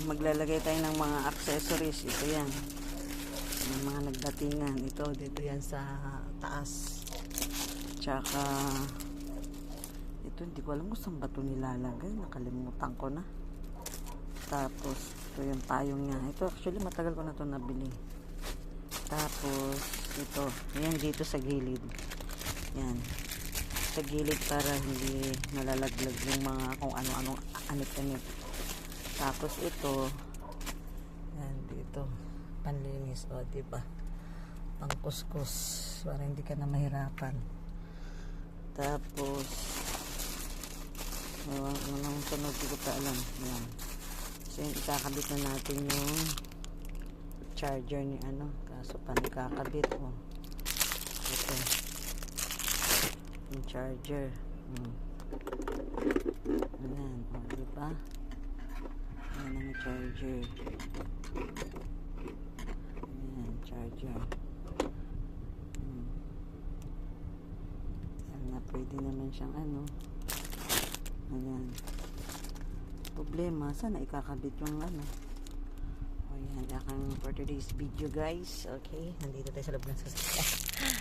maglalagay tayo ng mga accessories. Ito yan. Yung mga nagdatingan. Ito, dito yan sa taas. Tsaka, ito, hindi ko alam kung saan ba ito nilalagay. Nakalimutan ko na. Tapos, ito yung payong niya. Ito, actually, matagal ko na ito nabili. Tapos, ito. Yan, dito sa gilid. Yan. Sa gilid para hindi nalalaglag yung mga kung ano-anong anit-anit. Tapos, ito. Yan, dito. Panlinis. O, diba? Pangkuskus. Para hindi ka na mahirapan. Tapos, anong sunod ko pa alam. Yan. So, yung ikakabit na natin yung charger ni ano. Kaso pa nakakabit. Oh. Ito. Yung charger. Ayan. O, diba? Ayan ang charger. Ayan, charger. Ayan na, pwede naman siyang ano. Ayan. Problema, sana ikakabit yung ano. O yan, for today's video guys. Okay, nandito tayo sa loob ng sasakyan.